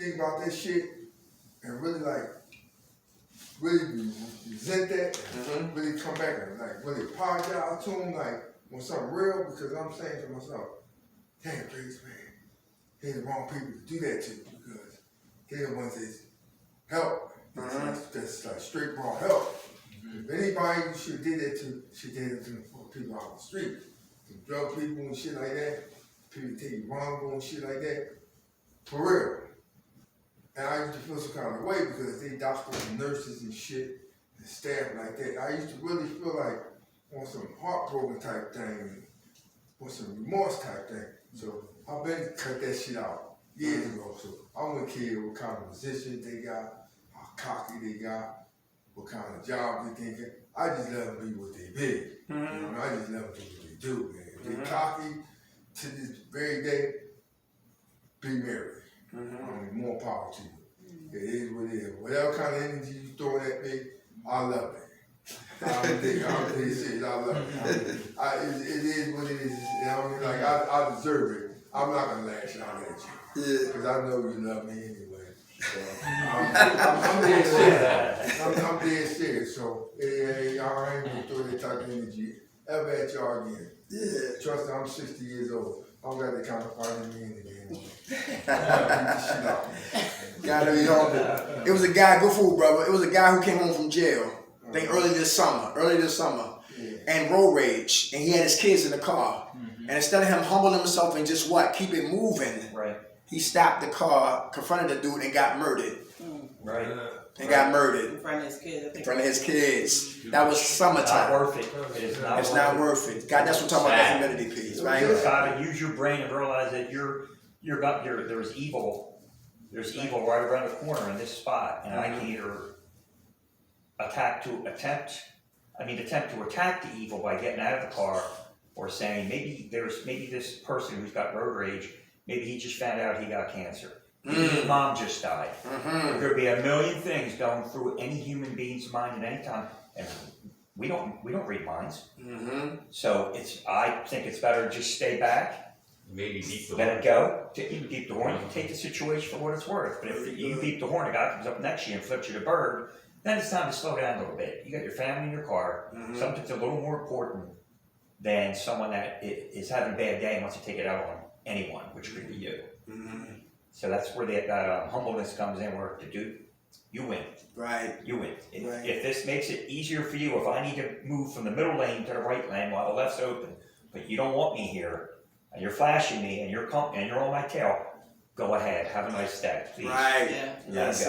think about that shit and really really resent that, really come back and really apologize to them, on something real, because I'm saying to myself, damn, please, man, they're the wrong people to do that to, because they're the ones that help. That's straight raw help. If anybody you should have did that to, should did it to the people out on the street. The drug people and shit like that, people take you wrong and shit like that. For real. And I used to feel some kind of way because they doctors and nurses and shit and staff like that. I used to really feel like on some heartbroken type thing, on some remorse type thing. So I've been cut that shit out years ago. So I don't care what kind of position they got, how cocky they got, what kind of job they think. I just let them be what they be. You know, I just let them do what they do, man. If they cocky to this very day, be married. I mean, more power to you. It is what it is. Whatever kind of energy you throw at me, I love it. I'm serious. I love it. It is what it is. You know what I mean? Like, I deserve it. I'm not going to lash out at you. Because I know you love me anyway. So, I'm dead serious. I'm dead serious. So, y'all ain't going to throw that type of energy ever at y'all again. Trust me, I'm 60 years old. I don't got that kind of fight in me again. Gotta be humble. It was a guy, good food, brother. It was a guy who came home from jail, I think early this summer, and road rage, and he had his kids in the car. And instead of him humbling himself and just keep it moving, he stopped the car, confronted the dude, and got murdered. Got murdered. In front of his kids. In front of his kids. That was summertime. Not worth it. It's not worth it. God, that's what I'm talking about, the humility piece, right? You gotta use your brain and realize that there's evil. There's evil right around the corner in this spot, and I can either attempt to attack the evil by getting out of the car, or saying maybe this person who's got road rage, maybe he just found out he got cancer. Maybe his mom just died. There could be a million things going through any human being's mind at any time, and we don't read minds. So I think it's better to just stay back. Maybe beep the horn. Let it go. You beep the horn. You can take the situation for what it's worth. But if you beep the horn, a guy comes up next to you and flips you the bird, then it's time to slow down a little bit. You got your family in your car. Something's a little more important than someone that is having a bad day and wants to take it out on anyone, which could be you. So that's where that humbleness comes in, where you win. Right. You win. If this makes it easier for you, if I need to move from the middle lane to the right lane while the left's open, but you don't want me here, and you're flashing me, and you're on my tail, go ahead. Have a nice day, please. Right. Yeah. Yes,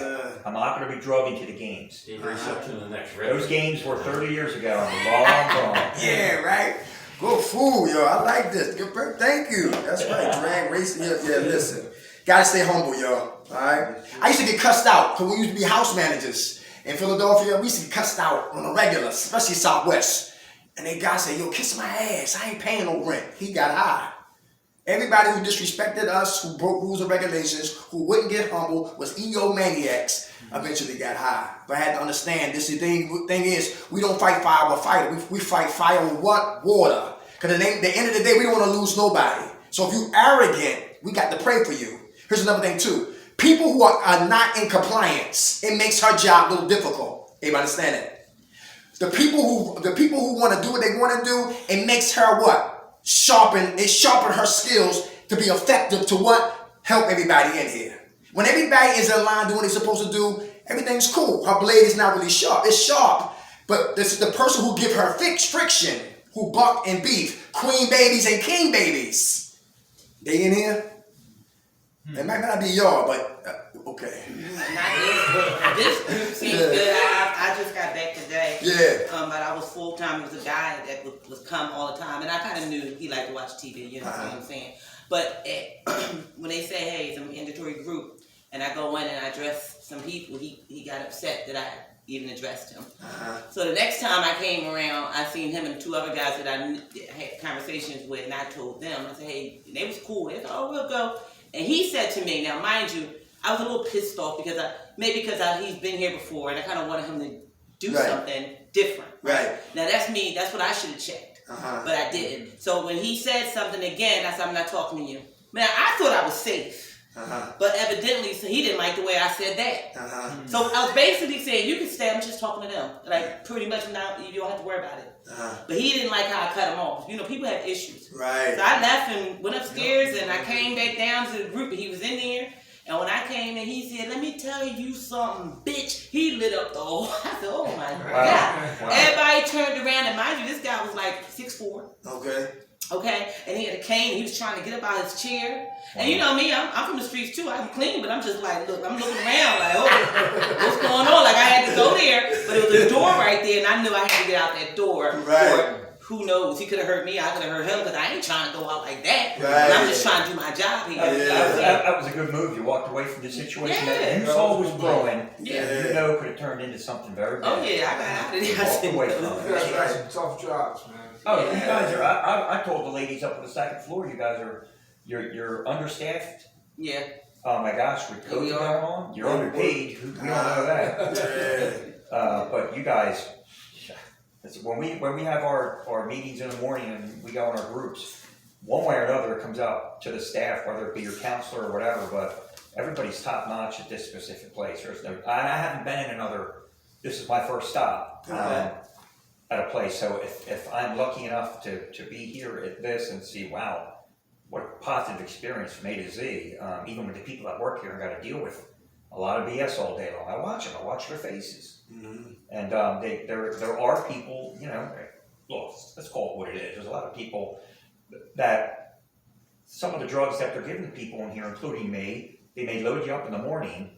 I'm not going to be drugged into the games. To the next Those games were 30 years ago, and long gone. Yeah, right. Good food, yo. I like this. Good, thank you. That's right. Drag racing. Yeah, listen. Gotta stay humble, yo. Alright? I used to get cussed out because we used to be house managers in Philadelphia. We used to get cussed out on a regular, especially Southwest. And they guys say, yo, kiss my ass. I ain't paying no rent. He got high. Everybody who disrespected us, who broke rules and regulations, who wouldn't get humble, was egomaniacs, eventually got high. But I had to understand this. The thing is, we don't fight fire with fire. We fight fire with what? Water. Because at the end of the day, we don't want to lose nobody. So if you arrogant, we got to pray for you. Here's another thing too. People who are not in compliance, it makes her job a little difficult. Everybody understand that? The people who want to do what they want to do, it makes her what? Sharpen her skills to be effective to what? Help everybody in here. When everybody is in line doing what they're supposed to do, everything's cool. Her blade is not really sharp. It's sharp, but this is the person who give her friction, who buck and beef, queen babies and king babies. They in here? It might not be y'all, but okay. This group seems good. I just got back today. Yeah. But I was full time. It was a guy that would come all the time, and I kind of knew he liked to watch TV. You know what I'm saying? But when they say, "Hey, it's a mandatory group," and I go in and I address some people, he got upset that I even addressed him. So the next time I came around, I seen him and two other guys that I had conversations with, and I told them, I said, "Hey," and they was cool. They said, "Oh, we'll go." And he said to me, now mind you, I was a little pissed off because he's been here before and I kind of wanted him to do something different. Right. Now that's me, that's what I should have checked, but I didn't. So when he said something again, I said, I'm not talking to you. Man, I thought I was safe. But evidently, so he didn't like the way I said that. So I was basically saying, you can stay, I'm just talking to them. Like, pretty much now, you don't have to worry about it. But he didn't like how I cut him off. You know, people have issues. Right. So I left and went upstairs, and I came back down to the group, and he was in there. And when I came in, he said, let me tell you something, bitch. He lit up the whole, I said, oh my God. Wow. Everybody turned around, and mind you, this guy was like 6'4". Okay, and he had a cane, and he was trying to get up out of his chair. And you know me, I'm from the streets too. I'm clean, but I'm just like, look, I'm looking around like, oh, what's going on? Like, I had to go there, but it was a door right there, and I knew I had to get out that door. Right. Or who knows? He could have hurt me. I could have hurt him, because I ain't trying to go out like that. Right. I'm just trying to do my job here. That was a good move. You walked away from the situation that you saw was brewing. Yeah. You know, could have turned into something very bad. Oh yeah, I got out of there. I Walked said, away no. from You it. guys got some tough jobs, man. Oh, you guys are. I told the ladies up on the second floor, you guys are. You're understaffed. Yeah. Oh my gosh, with Yeah, we COVID are. going on, you're underpaid. We don't know that. But you guys, when we have our meetings in the morning and we go in our groups, one way or another it comes out to the staff, whether it be your counselor or whatever. But everybody's top notch at this specific place. There's no. I haven't been in another. This is my first stop. At a place, so if I'm lucky enough to be here at this and see, wow, what a positive experience from A to Z, even with the people that work here and got to deal with a lot of BS all day long. I watch them, I watch their faces. And there are people, you know, look, let's call it what it is. There's a lot of people that some of the drugs that they're giving people in here, including me, they may load you up in the morning,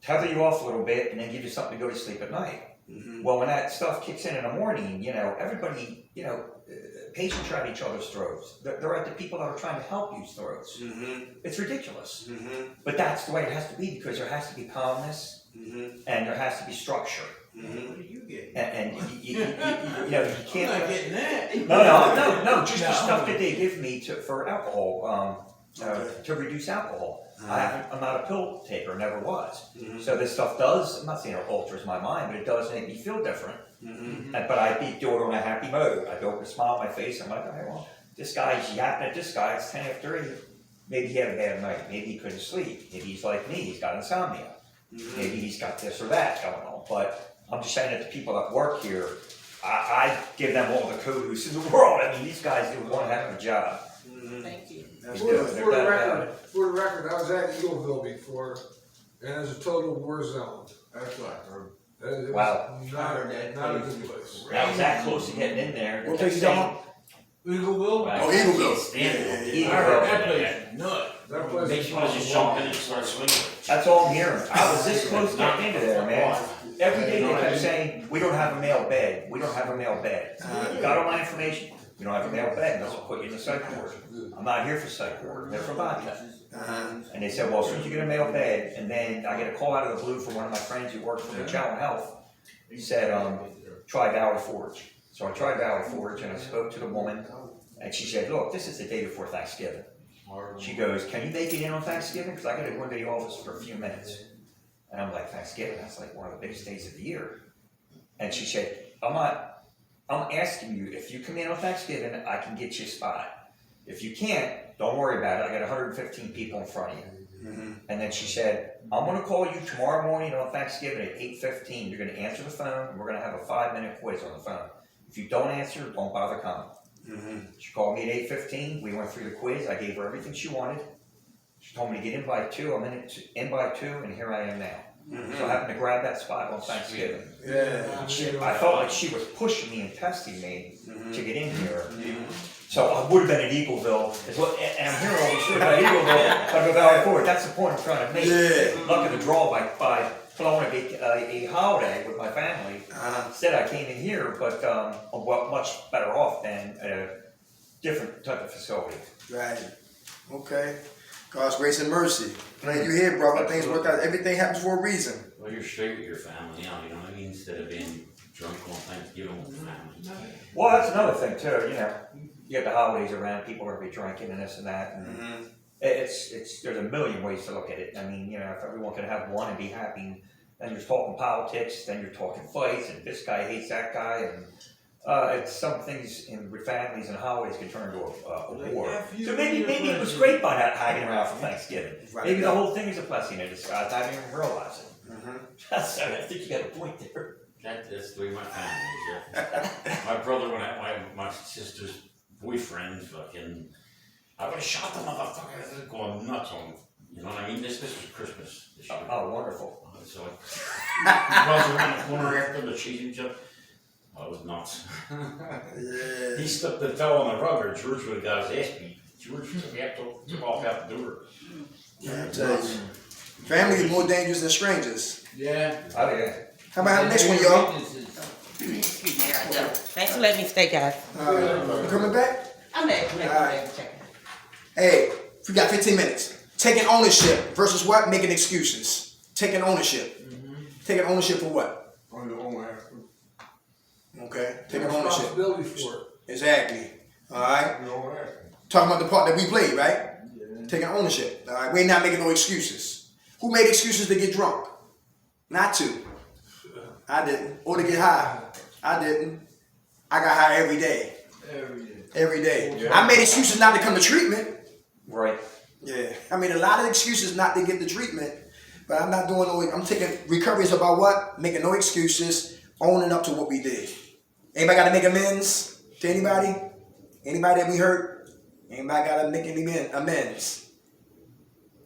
tether you off a little bit, and then give you something to go to sleep at night. Well, when that stuff kicks in the morning, you know, everybody, you know, patients are at each other's throats. They're at the people that are trying to help you's throats. It's ridiculous. But that's the way it has to be, because there has to be calmness and there has to be structure. What did you get? And you know, you can't. I'm not getting that. No, just the stuff that they give me for alcohol, to reduce alcohol. I'm not a pill taker, never was. So this stuff does, I'm not saying it alters my mind, but it does make me feel different. But I do it on a happy mode. I do it with a smile on my face. I'm like, okay, well, this guy's yapping at this guy, it's 10 after 8. Maybe he had a bad night. Maybe he couldn't sleep. Maybe he's like me, he's got insomnia. Maybe he's got this or that going on. But I'm just saying that the people that work here, I give them all the kudos in the world. I mean, these guys do one heck of a job. Thank you. That's For good. For the record, I was at Eagleville before, and it was a total war zone. That's right, bro. It was Wow. Not a good place. I was that close to getting in there. What place you talking about? Eagleville? Right. Oh, Eagleville. Can't stand it. Yeah, I heard that Yeah. place nuts. That place Makes is you want to just jump in and start swinging. That's all I'm hearing. I was this close to getting into there, man. Every day they kept saying, we don't have a male bed. We don't have a male bed. You got all my information? We don't have a male bed. That's what put you in the psych ward. I'm not here for psych ward. They're for body. And they said, well, as soon as you get a male bed, and then I get a call out of the blue from one of my friends who works for Magellan Health. He said, try Valley Forge. So I tried Valley Forge, and I spoke to the woman, and she said, look, this is the day before Thanksgiving. She goes, can you make it in on Thanksgiving? Because I got to go into the office for a few minutes. And I'm like, Thanksgiving, that's like one of the biggest days of the year. And she said, I'm asking you, if you come in on Thanksgiving, I can get you a spot. If you can't, don't worry about it. I got 115 people in front of you. And then she said, I'm going to call you tomorrow morning on Thanksgiving at 8:15. You're going to answer the phone, and we're going to have a 5-minute quiz on the phone. If you don't answer, don't bother coming. She called me at 8:15. We went through the quiz. I gave her everything she wanted. She told me to get in by 2. I'm in by 2, and here I am now. So I happened to grab that spot on Thanksgiving. I felt like she was pushing me and testing me to get in here. So I would have been at Eagleville, and I'm hearing all these stories about Eagleville, but I'm Valley Forge. That's the point I'm trying to make. Luck of the draw by blowing a holiday with my family. Instead, I came in here, but I'm much better off than at a different type of facility. Right. Okay. God's grace and mercy. Glad you're here, brother. Things work out. Everything happens for a reason. Well, you're straight with your family now, you know what I mean? Instead of being drunk on Thanksgiving with the family. Well, that's another thing too. You know, you get the holidays around, people are gonna be drinking and this and that. And it's there's a million ways to look at it. I mean, you know, if everyone can have one and be happy, then you're talking politics, then you're talking fights, and this guy hates that guy, and It's some things with families and holidays can turn into a Like, war. F you So and maybe your it was friends. great by not hanging around for Thanksgiving. Right. Maybe the whole thing is a blessing in disguise. I didn't even realize it. Mm-hmm. So I think you got a point there. That's the way my family is, yeah. My brother, when my sister's boyfriend, fucking, I would have shot the motherfucker. They're going nuts on him. You know what I mean? This was Christmas this year. Oh, wonderful. So brother around the corner after them to chase each other. Oh, it was nuts. Yeah. He slipped and fell on the rug, or George would have got his ass beat. George took off out the door. Yeah, I tell you. Family is more dangerous than strangers. Yeah. Oh, yeah. How about the next one, y'all? Excuse me, I gotta go. Thanks for letting me stay, guys. You coming back? I'm back. Check. Hey, we got 15 minutes. Taking ownership versus what? Making excuses. Taking ownership. Taking ownership for what? On your own aspect. Okay. Taking ownership. Responsibility for it. Exactly. All right. Your own aspect. Talking about the part that we played, right? Taking ownership. All right. We're not making no excuses. Who made excuses to get drunk? Not to. I didn't. Or to get high. I didn't. I got high every day. Every day. Every day. Yeah. I made excuses not to come to treatment. Right. Yeah. I made a lot of excuses not to get the treatment. But I'm not doing no, I'm taking, recovery is about what? Making no excuses, owning up to what we did. Anybody got to make amends to anybody? Anybody that we hurt? Anybody got to make any amends?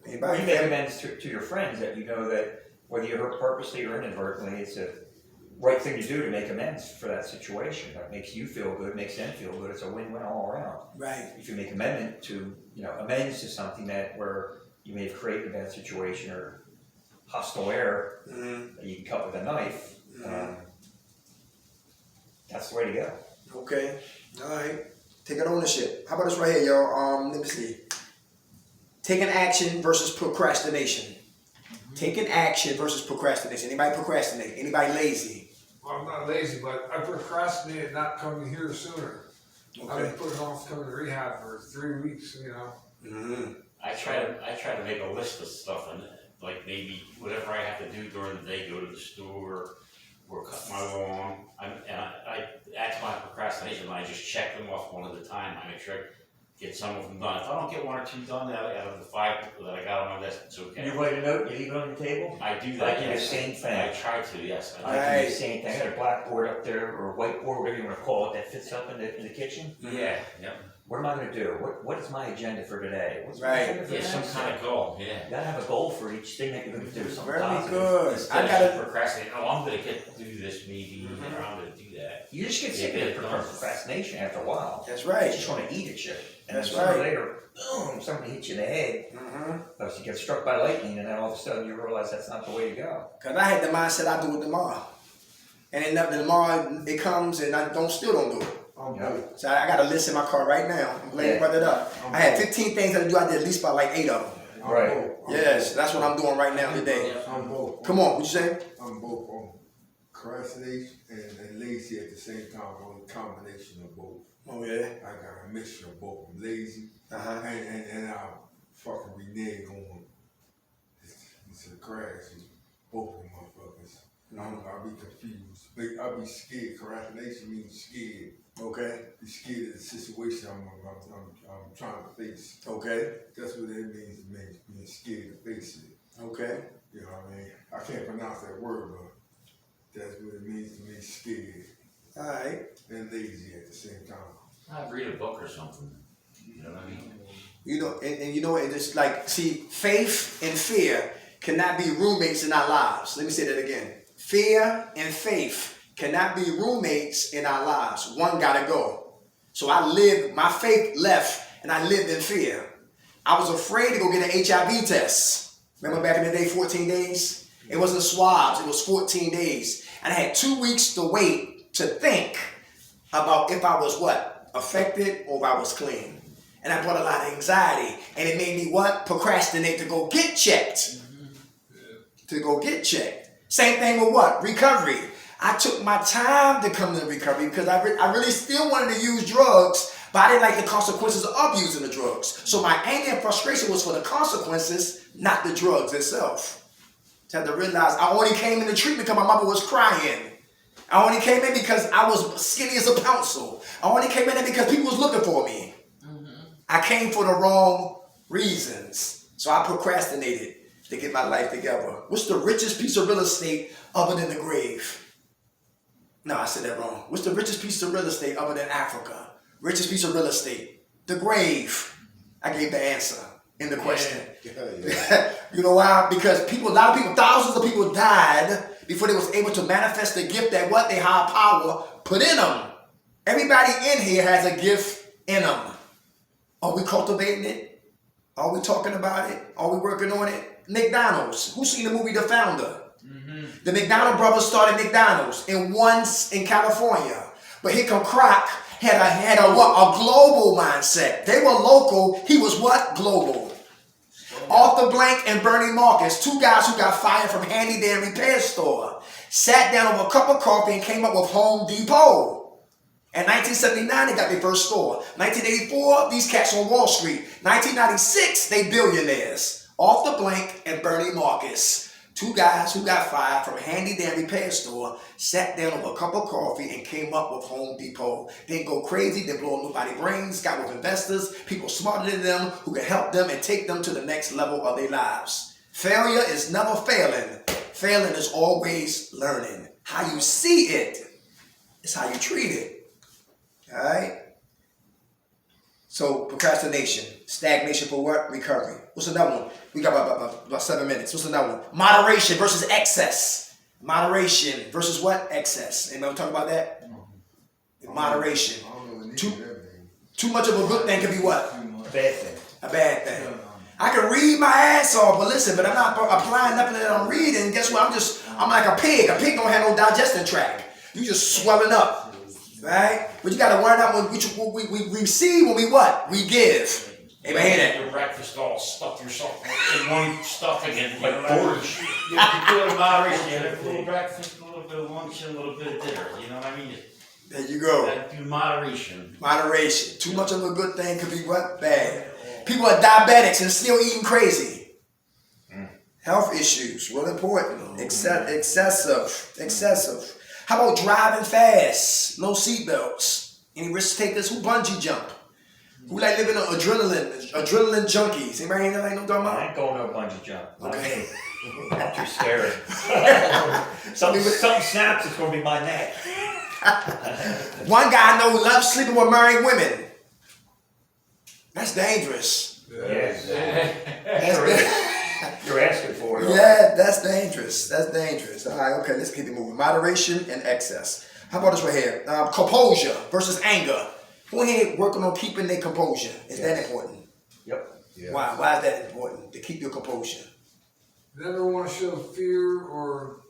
Or Anybody? you make amends to your friends that you know that whether you hurt purposely or inadvertently, it's a right thing to do to make amends for that situation. That makes you feel good, makes them feel good. It's a win-win all around. Right. If you make amends to something that where you may have created a bad situation or hostile error that you can cut with a knife, that's the way to go. Okay. All right. Taking ownership. How about this right here, y'all? Let me see. Taking action versus procrastination. Taking action versus procrastination. Anybody procrastinate? Anybody lazy? Well, I'm not lazy, but I procrastinated not coming here sooner. I've Okay. been putting off coming to rehab for 3 weeks, you know. Mm-hmm. I try to make a list of stuff and like maybe whatever I have to do during the day, go to the store or cut my lawn. I that's my procrastination. I just check them off one at a time. I make sure I get some of them done. If I don't get 1 or 2 done out of the 5 that I got on my list, it's okay. You write a note, you leave it on your table? I do I that. do the yes. same thing. I try to, yes. I Right. do the same thing. I got a blackboard up there or a whiteboard, whatever you want to call it, that fits up in the kitchen. Yeah, yep. What am I going to do? What is my agenda for today? What's my Right. agenda for Yeah, the some next kind day? of goal, yeah. You gotta have a goal for each thing that you're going to do. Something Very positive. good. Instead I gotta. of procrastinating, oh, I'm gonna do this meeting, or I'm gonna do that. You just get Yeah, sick get of it the done. procrastination after a while. That's You right. just want to eat at shit. And That's then sooner or right. later, boom, somebody hits you in the head. Mm-hmm. Because you get struck by lightning, and then all of a sudden you realize that's not the way to go. Cause I had the mindset I do it tomorrow, and then nothing tomorrow it comes and I still don't do it. I'm Yeah. both. So I got a list in my car right now. I'm glad you brought that up. I had 15 things that I do. I did at least about like 8 of them. I'm Right. both. I'm Yes, that's what I'm doing right now today. both. I'm both. Come on, what you say? I'm both on procrastination and lazy at the same time. On a combination of both. Oh yeah. I got a mixture of both. I'm lazy Uh-huh. and I fucking renege on it's a crash. Both of them motherfuckers. I'll be confused. I'll be scared. Procrastination means scared. Okay. Be scared of the situation I'm trying to face. Okay. That's what it means. It means being scared to face it. Okay. You know what I mean? I can't pronounce that word, but that's what it means to me, scared All right. and lazy at the same time. I'd read a book or something, you know what I mean? You know, and you know what? It's like, see, faith and fear cannot be roommates in our lives. Let me say that again. Fear and faith cannot be roommates in our lives. One gotta go. So my faith left and I lived in fear. I was afraid to go get an HIV test. Remember back in the day, 14 days? It wasn't swabs, it was 14 days. And I had 2 weeks to wait to think about if I was what? Affected or if I was clean. And I brought a lot of anxiety. And it made me what? Procrastinate to go get checked. To go get checked. Same thing with what? Recovery. I took my time to come to recovery because I really still wanted to use drugs, but I didn't like the consequences of using the drugs. So my anger and frustration was for the consequences, not the drugs itself. To have to realize I only came into treatment because my mother was crying. I only came in because I was skinny as a pencil. I only came in because people was looking for me. I came for the wrong reasons. So I procrastinated to get my life together. What's the richest piece of real estate other than the grave? No, I said that wrong. What's the richest piece of real estate other than Africa? Richest piece of real estate? The grave. I gave the answer in the question. You know why? Because a lot of people, thousands of people died before they was able to manifest the gift that what their higher power put in them. Everybody in here has a gift in them. Are we cultivating it? Are we talking about it? Are we working on it? McDonald's. Who's seen the movie The Founder? The McDonald brothers started McDonald's in California. But here come Kroc had a global mindset. They were local. He was what? Global. Arthur Blank and Bernie Marcus, two guys who got fired from Handy Dandy Repair Store, sat down over a cup of coffee and came up with Home Depot. In 1979, they got their first store. 1984, these cats on Wall Street. 1996, they billionaires. Arthur Blank and Bernie Marcus. Two guys who got fired from Handy Dandy Repair Store, sat down over a cup of coffee and came up with Home Depot. Didn't go crazy, didn't blow nobody's brains, got with investors, people smarter than them who could help them and take them to the next level of their lives. Failure is never failing. Failing is always learning. How you see it is how you treat it. All right? So procrastination, stagnation for what? Recovery. What's another one? We got about 7 minutes. What's another one? Moderation versus excess. Moderation versus what? Excess. Anybody talk about that? Moderation. Too much of a good thing can be what? A bad thing. A bad thing. I can read my ass off, but listen, but I'm not applying nothing that I'm reading. Guess what? I'm like a pig. A pig don't have no digestion tract. You just swelling up. Right? But you gotta learn out when we receive when we what? We give. Amen. Hear that? Your breakfast all stuff yourself in one stuffing and like porridge. You do it in moderation. You have a little breakfast, a little bit of lunch, and a little bit of dinner. You know what I mean? There you go. Do moderation. Moderation. Too much of a good thing could be what? Bad. People are diabetics and still eating crazy. Health issues, real important. Excessive. How about driving fast? No seatbelts. Any risk takers who bungee jump? Who like living on adrenaline junkies? Anybody ain't like no talking I about? ain't going to a bungee jump. Okay. I'm too scared. Something snaps, it's going to be my neck. One guy I know loves sleeping with married women. That's dangerous. Yes. That's dangerous. You're asking for it. Yeah, that's dangerous. That's dangerous. All right, okay, let's keep it moving. Moderation and excess. How about this right here? Composure versus anger. Who here working on keeping their composure? Is that important? Yep. Yeah. Why is that important? To keep your composure. Never want to show fear or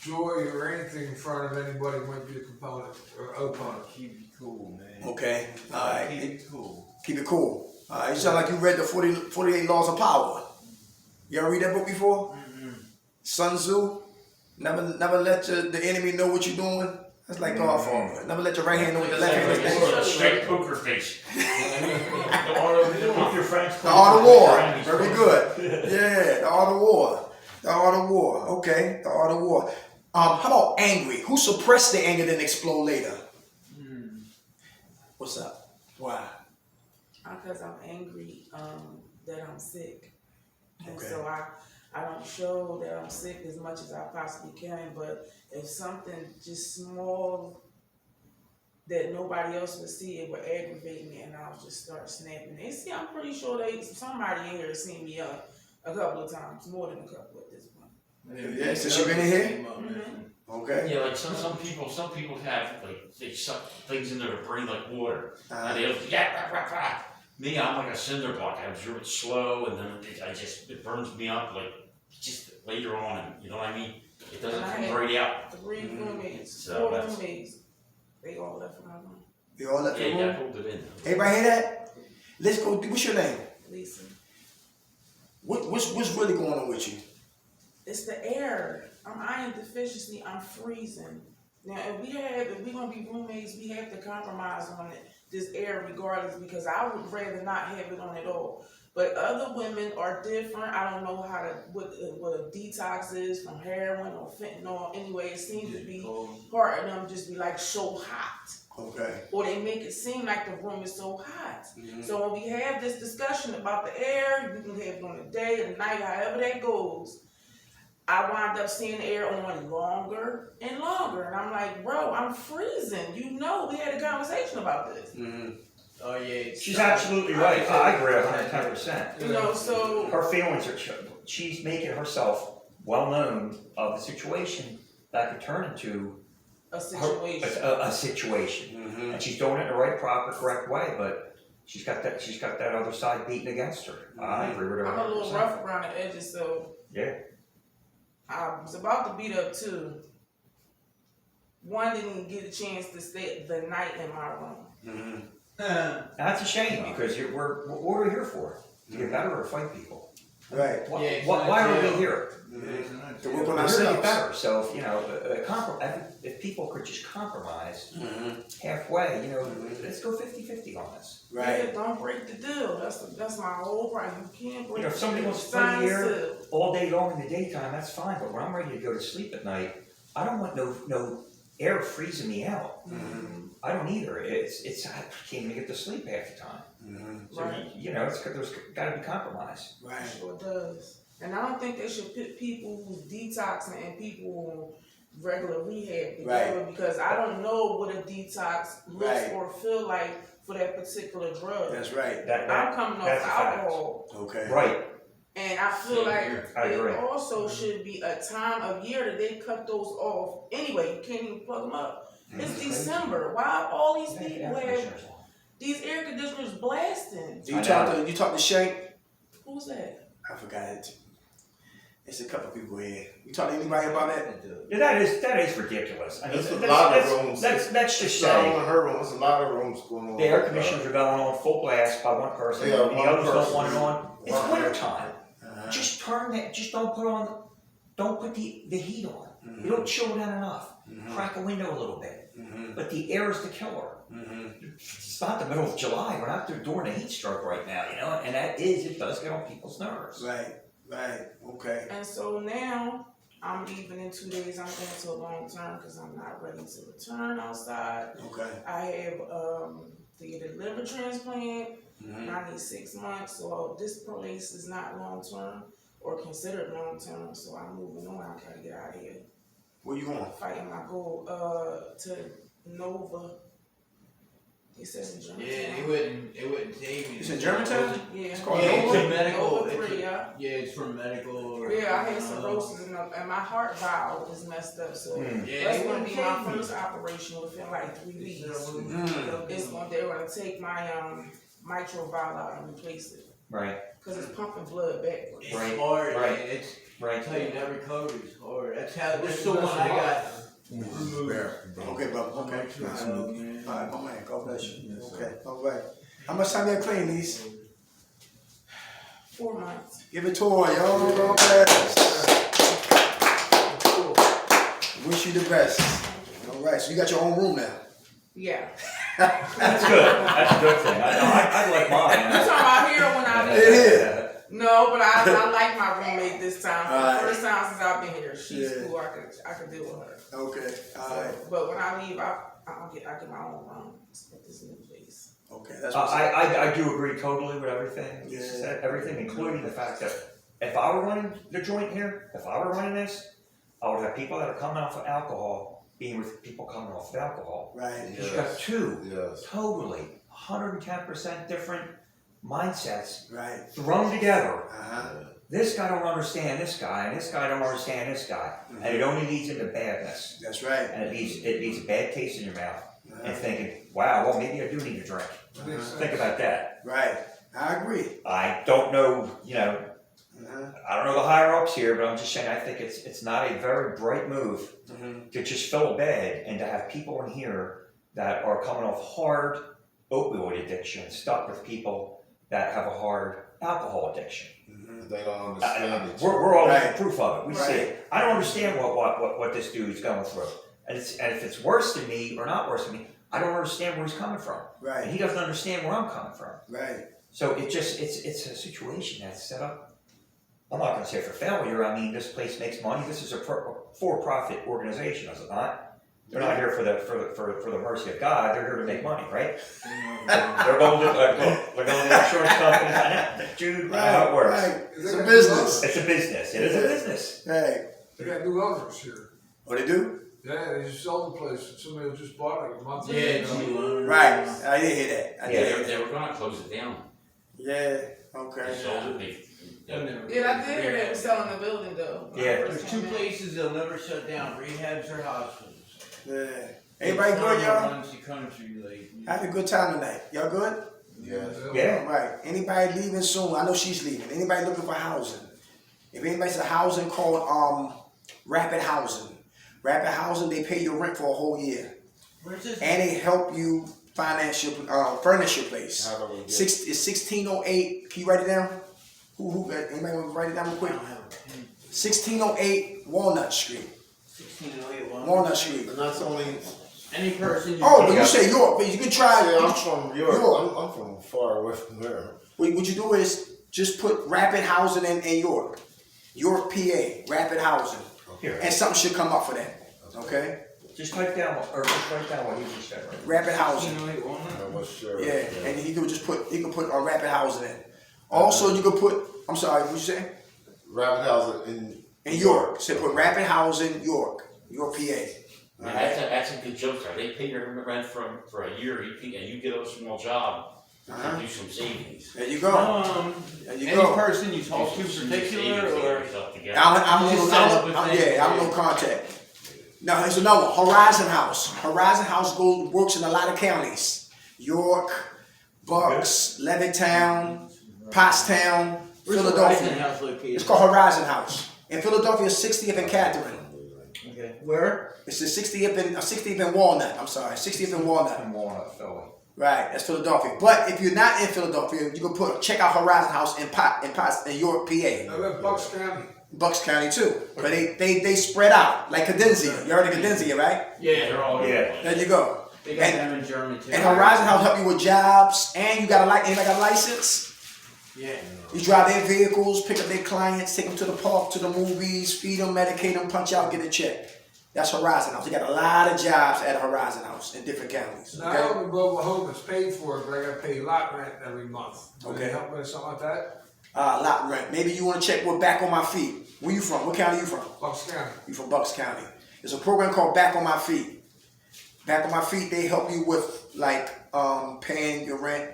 joy or anything in front of anybody who might be a component or opponent. Keep it cool, man. Okay, all right. Keep it cool. Keep it cool. All right, you sound like you read the 48 Laws of Power. You ever read that book before? Sun Tzu. Never let the enemy know what you're doing. That's like Godfather. Never let your right hand know what your left hand is doing. Straight poker face. The art of keep your friends close. The Art of War. Very good. Yeah, the Art of War. The Art of War. Okay, the Art of War. How about angry? Who suppressed the anger then explode later? What's up? Why? Because I'm angry that I'm sick. And Okay. so I don't show that I'm sick as much as I possibly can, but if something just small that nobody else would see, it would aggravate me and I'll just start snapping. And see, I'm pretty sure somebody in here has seen me a couple of times, more than a couple at this point. Yeah, since you been in here? Okay. Yeah, like some people have like they suck things into their brain like water, and they'll Me, I'm like a cinder block. I absorb it slow, and then it burns me up like just later on. And you know what I mean? It doesn't come right out. 3 roommates, So 4 that's- roommates, they all left my room. You all left the Yeah, room? hold it in. Everybody hear that? Let's go. What's your name? Lisa, What's really going on with you? it's the air. I'm iron deficiency. I'm freezing. Now, if we're gonna be roommates, we have to compromise on this air regardless, because I would rather not have it on at all. But other women are different. I don't know what a detox is from heroin or fentanyl. Anyway, it seems to be part of them just be like so hot. Okay. Or they make it seem like the room is so hot. Mhm. So when we have this discussion about the air, we can have it on the day, the night, however that goes. I wind up seeing the air on longer and longer. And I'm like, bro, I'm freezing. You know, we had a conversation about this. Mhm. Oh yeah. She's absolutely right. I agree 110%. You know, so Her feelings are, she's making herself well known of the situation that could turn into a situation. a situation. Mhm. And she's doing it in the right, proper, correct way, but she's got that other side beating against her. I agree with her. I'm a little 100%. rough around the edges, so Yeah. I was about to beat up two. One didn't get a chance to stay the night in my room. Mhm. That's a shame because what are we here for? To get better or fight people? Right. Why, Yeah, it's why not are we jail. here? To work on We're here to get ourselves. better. So if if people could just compromise Mhm. halfway, let's go 50-50 on this. Yeah, Right. don't break the deal. That's my whole right. You can't break. If somebody the wants to deal. play Sign here seal. all day long in the daytime, that's fine. But when I'm ready to go to sleep at night, I don't want no air freezing me out. Mhm. I don't either. I can't even get to sleep half the time. Mhm. So Right. there's got to be compromise. Right. Sure does. And I don't think they should put people who's detoxing and people on regular rehab together because I don't know what a detox looks Right. or feel like for that particular drug. That's right. I'm coming off that's a fact. alcohol. Okay. Right. And I feel Same like here. I agree. it also should be a time of year that they cut those off. Anyway, you can't even plug them up. It's Crazy. December. Why all these Yeah, people air have conditioners on. these air conditioners blasting? You talk to Shank? Who's that? I forgot it. It's a couple people here. You talk to anybody about that? Yeah, that is ridiculous. I mean, There's a lot of rooms. let's just It's not say only her room. There's a lot of rooms going on. the air conditioners are going on full blast by one person, Yeah, and the one others don't person. want it on. It's One winter person. time. Just turn that. Just don't put the heat on. You don't chill down enough. Crack a window a little bit. Mhm. But the air is the killer. Mhm. It's not the middle of July. We're not during a heat stroke right now, and it does get on people's nerves. Right. Right. Okay. And so now I'm leaving in 2 days. I'm going to a long term because I'm not ready to return outside. Okay. I have to get a liver transplant. Mhm. And I need 6 months. So this place is not long term or considered long term. So I'm moving on. I gotta get out of here. Where you going? Fighting my goal to Nova. They said in Germantown. Yeah, it wouldn't take me. It's in Germantown? Yeah. It's called Yeah, it's Nova? a medical. Nova It's 3, a- yeah. Yeah, it's for medical. Or, Yeah, I had cirrhosis and my heart valve is messed up. So Hmm. Yeah, that's they gonna wouldn't be take my me. first operation within like 3 weeks. Mm. They're gonna take my mitral valve out and replace it Right. because it's pumping blood backwards. It's Right, hard, right. man. It's I Right. tell you that recovery is hard. That's the one I got removed. Okay, brother. Okay. Mitral Nice. valve, man. All right, my man. God bless you. Okay. All right. How much time you have clean, Lise? 4 months. Give it to her, yo. God bless. Wish you the best. All right. So you got your own room now. Yeah. That's good. That's a good thing. I like mine. You talking about here when I It is. No, but I like my roommate this time. For Alright. the first time since I've been here. She's Yeah. cool. I could deal with her. Okay. All right. But when I leave, I get my own room at this new place. Okay. That's what's up. I do agree totally with everything. Yeah. You said, everything, including the fact that if I were running the joint here, if I were running this, I would have people that are coming off of alcohol being with people coming off of alcohol. Right. You got two Yes. totally 110% different mindsets Right. thrown together. Uh-huh. This guy don't understand this guy, and this guy don't understand this guy, and it only leads into badness, That's right. and it leaves a bad taste in your mouth, and Uh-huh. thinking, wow, well maybe I do need a drink. Think about that. Right. I agree. I don't know, Uh-huh. I don't know the higher ups here, but I'm just saying I think it's not a very bright move Mm-hmm. to just fill a bed and to have people in here that are coming off hard opioid addiction stuck with people that have a hard alcohol addiction. Mm-hmm. They don't understand it. We're all Right. proof of it. We see Right. it. I don't understand what this dude's going through, and if it's worse than me or not worse than me, I don't understand where he's coming from, and Right. he doesn't understand where I'm coming from. Right. So it's a situation that's set up. I'm not gonna say for failure, I mean, this place makes money, this is a for-profit organization, is it not? They're not here for the mercy of God, they're here to make money, right? They're going to the insurance companies, Jude, how it works. Right. It's a business. It's a business, it is a business. Hey, They got new owners here. what they do? Yeah, they just sold the place. Somebody just bought it a month Yeah, it's ago. new owners. Right. I didn't hear that. I Yeah, did. they were gonna close it down. Yeah. They Okay. sold it, they. Yeah, I did hear they were selling the building though. when I Yeah. first There's two came in. places they'll never shut down, rehabs or hospitals. Yeah. Everybody good, y'all? Runs the country, like. Had a good time tonight. Y'all good? Yes. Yeah. All right. Anybody leaving soon? I know she's leaving. Anybody looking for housing? If anybody's a housing called Rapid Housing. Rapid Housing, they pay your rent for a whole year. Where's this? And they help you furnish your place. How do we get? It's 1608. Can you write it down? Who got anybody want to write it down real I quick? don't have a pen. 1608 Walnut Street. 1608 Walnut Street. And that's only. Any person. Oh, but you say York, but you can try. See, I'm from York. York. I'm from far away from there. What you do is just put Rapid Housing in York. York, PA. Rapid Housing. Here, And something should come up for that. Okay? just write down what he just said, right? Rapid Housing. 1608 Walnut. I was sure. Yeah, and you can just put Rapid Housing in. Also, you could put. I'm sorry. What you say? Rapid Housing In York. So put Rapid Housing York, PA. Yeah, that's a good joke there. They pay your rent for a year, and you get a small job Uh-huh. to do some savings. There you go. There you Any go. person you talk to Do some particular savings, get or? yourself together. I'm no contact. No, there's another one. Horizon House. Horizon House works in a lot of counties. York, Bucks, Levittown, Pottstown, Where's the Philadelphia. Horizon House located? It's called Horizon House. In Philadelphia, 60th and Catherine. Okay. Where? It's the 60th and Walnut. I'm sorry, 60th and Walnut. In Walnut, Philly. Right, that's Philadelphia. But if you're not in Philadelphia, you can check out Horizon House in York, PA. I live in Bucks County. Bucks County too. But they spread out like Cadenzia. You heard of Cadenzia, right? Yeah, they're all over the Yeah. place. There you go. They got And- them in Germany too. And Horizon House help you with jobs, and you got anybody got a license? Yeah. You drive their vehicles, pick up their clients, take them to the park, to the movies, feed them, medicate them, punch out, get a check. That's Horizon House. They got a lot of jobs at Horizon House in different counties. Now, I Okay? own a mobile home that's paid for it, but I gotta pay lot rent every month. Will Okay. you help me with something like that? Lot rent. Maybe you want to check what Back on My Feet. Where you from? What county you from? Bucks County. You from Bucks County. There's a program called Back on My Feet. Back on My Feet, they help you with like paying your rent.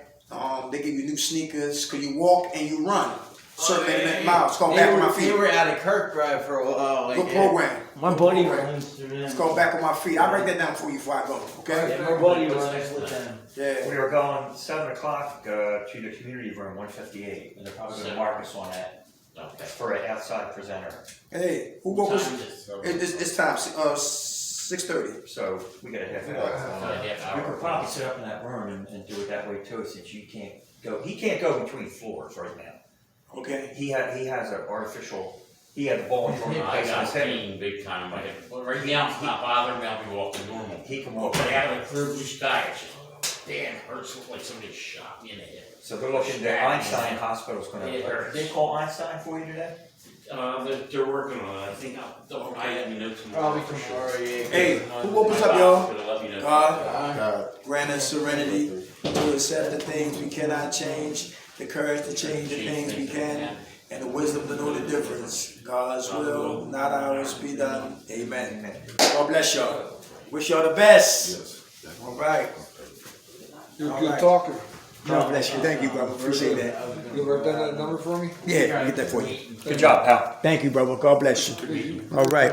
They give you new sneakers because you walk and you run certain amount of miles. It's called Back on My They Feet. were out of Kirkbride for a while. Like Good that. program. My Good buddy program. runs through them. It's called Back on My Feet. I'll write that down for you before I go. Okay? Yeah, my buddy runs with them. Yeah. We were going 7 o'clock to the community room, 158, and they're probably going to mark us on that Okay. for an outside presenter. Hey, who woke us? Time is- It's time. 6:30. So we got a half about hour. a half We hour. could probably sit up in that room and do it that way too, since you can't go. He can't go between floors right now. Okay. He had an artificial. He had the ball in I place in got his head. pain big time in my hip. Well, right now it's not bothering me. I'll be walking normal. He can But walk. when I have a clear blue sky, it's just, damn, it hurts like somebody shot me in the head. So they're looking. The Einstein Hospital's going to. Yeah. They call Einstein for you today. They're working on it. I think I let me know tomorrow. Probably for tomorrow, sure. yeah. Hey, who woke us My up, y'all? doctor's gonna let me know. God, God. grant us serenity to accept the things we cannot change, the courage to change the things we can, and the wisdom to know the difference. God's will, not ours, be done. Amen. God bless y'all. Wish y'all the best. Yes. All right. You're a All good right. talker. God bless you. Thank you, brother. Appreciate that. You write down that number for me? Yeah, I'll get that for you. Good job, pal. Thank you, brother. God bless you. All right.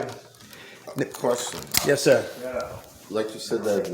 Question. Yes, sir. Like you said that.